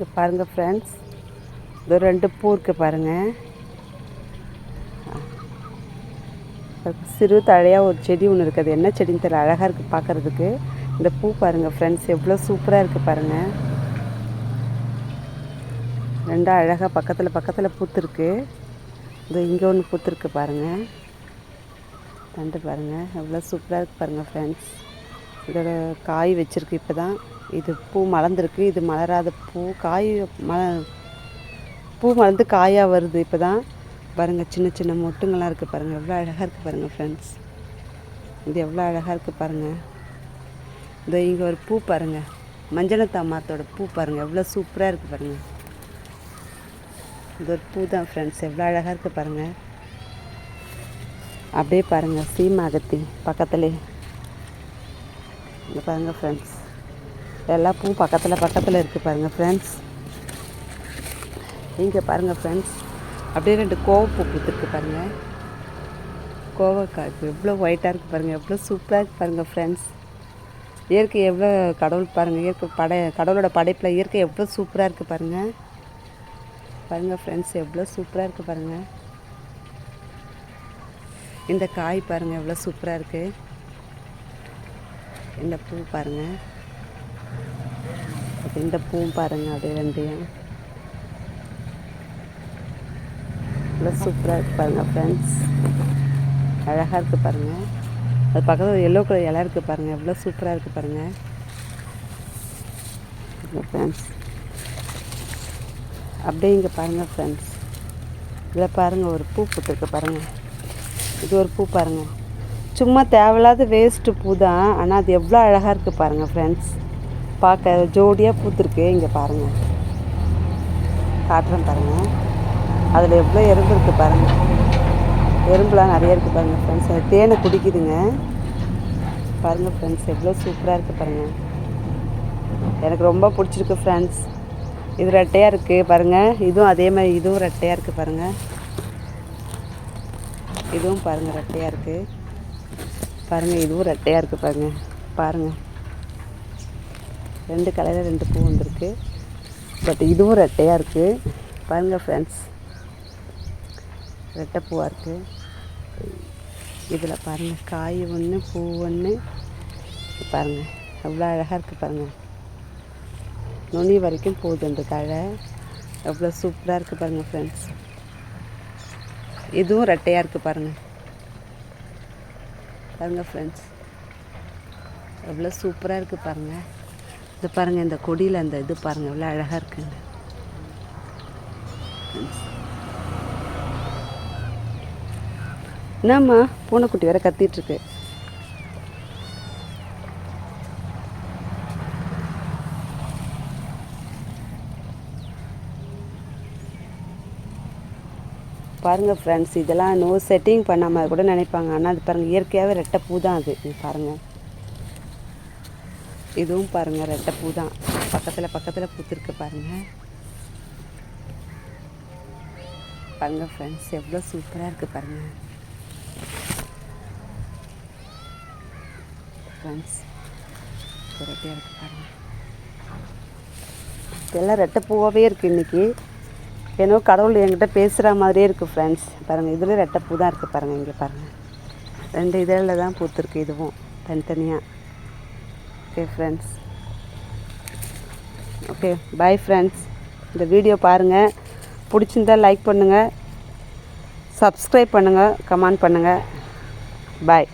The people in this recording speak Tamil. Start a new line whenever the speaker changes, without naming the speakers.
இது பாருங்கள் ஃப்ரெண்ட்ஸ், இது 2 பூ இருக்குது பாருங்கள். சிறு தழையாக ஒரு செடி ஒன்று இருக்குது. என்ன செடின்னு தெரியல, அழகாக இருக்குது பார்க்குறதுக்கு. இந்த பூ பாருங்கள் ஃப்ரெண்ட்ஸ், எவ்வளோ சூப்பராக இருக்குது பாருங்கள். 2 அழகாக பக்கத்தில் பக்கத்தில் பூத்துருக்கு. இது இங்கே ஒன்று பூத்துருக்கு பாருங்கள். 2 பாருங்கள் எவ்வளோ சூப்பராக இருக்குது பாருங்கள் ஃப்ரெண்ட்ஸ். இதோட காய் வச்சுருக்கு இப்போ தான். இது பூ மலர்ந்துருக்கு. இது மலராத பூ. பூ மலர்ந்து காயாக வருது இப்போ தான் பாருங்கள். சின்ன சின்ன மொட்டுங்கள்லாம் இருக்குது பாருங்கள். எவ்வளோ அழகாக இருக்குது பாருங்கள் ஃப்ரெண்ட்ஸ். இது எவ்வளோ அழகாக இருக்குது பாருங்கள். இந்த இங்கே ஒரு பூ பாருங்கள், மஞ்சளத்தா மரத்தோட பூ பாருங்கள், எவ்வளோ சூப்பராக இருக்குது பாருங்கள். இது ஒரு பூ தான் ஃப்ரெண்ட்ஸ், எவ்வளோ அழகாக இருக்குது பாருங்கள். அப்படியே பாருங்கள் சீமாகத்தி பக்கத்துலேயே இங்கே பாருங்கள் ஃப்ரெண்ட்ஸ். எல்லா பூ பக்கத்தில் பக்கத்தில் இருக்குது பாருங்கள் ஃப்ரெண்ட்ஸ். இங்கே பாருங்கள் ஃப்ரெண்ட்ஸ், அப்படியே 2 கோவப்பூ பூத்துருக்கு பாருங்கள். கோவக்காய் எவ்வளோ ஒயிட்டாக இருக்குது பாருங்கள், எவ்வளோ சூப்பராக இருக்குது பாருங்கள் ஃப்ரெண்ட்ஸ். இயற்கை எவ்வளோ கடவுள் பாருங்கள், கடவுளோட படைப்பில் இயற்கை எவ்வளோ சூப்பராக இருக்குது பாருங்கள். பாருங்கள் ஃப்ரெண்ட்ஸ், எவ்வளோ சூப்பராக இருக்குது பாருங்கள். இந்த காய் பாருங்கள் எவ்வளோ சூப்பராக இருக்குது. இந்த பூ பாருங்கள், இந்த பூவும் பாருங்கள். அப்படியே 2 எவ்வளோ சூப்பராக இருக்குது பாருங்கள் ஃப்ரெண்ட்ஸ். அழகாக இருக்குது பாருங்கள். அது பக்கத்தில் எல்லோ கலர் இலை இருக்குது பாருங்கள், எவ்வளோ சூப்பராக இருக்குது பாருங்கள் ஃப்ரெண்ட்ஸ். அப்படியே இங்கே பாருங்கள் ஃப்ரெண்ட்ஸ், இதில் பாருங்கள் ஒரு பூ பூத்துருக்கு பாருங்கள். இது ஒரு பூ பாருங்கள், சும்மா தேவையில்லாத வேஸ்ட்டு பூ தான், ஆனால் அது எவ்வளோ அழகாக இருக்குது பாருங்கள் ஃப்ரெண்ட்ஸ். பார்க்க ஜோடியாக பூத்துருக்கு. இங்கே பாருங்கள், காட்டுறேன் பாருங்கள். அதில் எவ்வளோ எறும்பு இருக்குது பாருங்கள். எறும்புலாம் நிறைய இருக்குது பாருங்கள் ஃப்ரெண்ட்ஸ். அது தேனை குடிக்குதுங்க பாருங்கள் ஃப்ரெண்ட்ஸ். எவ்வளோ சூப்பராக இருக்குது பாருங்கள். எனக்கு ரொம்ப பிடிச்சிருக்கு ஃப்ரெண்ட்ஸ். இது ரெட்டையாக இருக்குது பாருங்கள். இதுவும் அதே மாதிரி, இதுவும் ரெட்டையாக இருக்குது பாருங்கள். இதுவும் பாருங்கள் ரெட்டையாக இருக்குது பாருங்கள். இதுவும் ரெட்டையாக இருக்குது பாருங்கள். பாருங்கள் 2 கலரில் 2 பூ வந்திருக்கு. பட் இதுவும் ரெட்டையாக இருக்குது பாருங்கள் ஃப்ரெண்ட்ஸ். ரெட்டை பூவாக இருக்குது. இதில் பாருங்கள் காய் ஒன்று பூ ஒன்று பாருங்கள், எவ்வளோ அழகாக இருக்குது பாருங்கள். நுனி வரைக்கும் போகுது அந்த தழை, எவ்வளோ சூப்பராக இருக்குது பாருங்கள் ஃப்ரெண்ட்ஸ். இதுவும் ரெட்டையாக இருக்குது பாருங்கள். பாருங்கள் ஃப்ரெண்ட்ஸ், எவ்வளோ சூப்பராக இருக்குது பாருங்கள். இது பாருங்கள், இந்த கொடியில் அந்த இது பாருங்கள் எவ்வளோ அழகாக இருக்குங்க. என்னம்மா பூனைக்குட்டி வேறு கத்திகிட்ருக்கு. பாருங்கள் ஃப்ரெண்ட்ஸ், இதெல்லாம் நோ செட்டிங் பண்ணாமல் கூட நினைப்பாங்க, ஆனால் அது பாருங்கள் இயற்கையாகவே ரெட்டை பூ தான் அது. பாருங்கள், இதுவும் பாருங்கள் ரெட்டை பூ தான், பக்கத்தில் பக்கத்தில் பூத்துருக்கு பாருங்கள். பாருங்கள் ஃப்ரெண்ட்ஸ், எவ்வளோ சூப்பராக இருக்குது பாருங்கள் ஃப்ரெண்ட்ஸ். ரெட்டையாக இருக்குது பாருங்கள். இதெல்லாம் ரெட்டை பூவாகவே இருக்குது இன்றைக்கி. ஏன்னோ கடவுள் என்கிட்ட பேசுகிற மாதிரியே இருக்குது ஃப்ரெண்ட்ஸ். பாருங்கள், இதில் ரெட்டை பூ தான் இருக்குது பாருங்கள். இங்கே பாருங்கள் 2 இதழில் தான் பூத்துருக்கு, இதுவும் தனித்தனியாக. Okay friends, okay bye friends. இந்த வீடியோ பாருங்கள், பிடிச்சிருந்தால் லைக் பண்ணுங்கள், சப்ஸ்கிரைப் பண்ணுங்கள், கமெண்ட் பண்ணுங்கள். பாய்.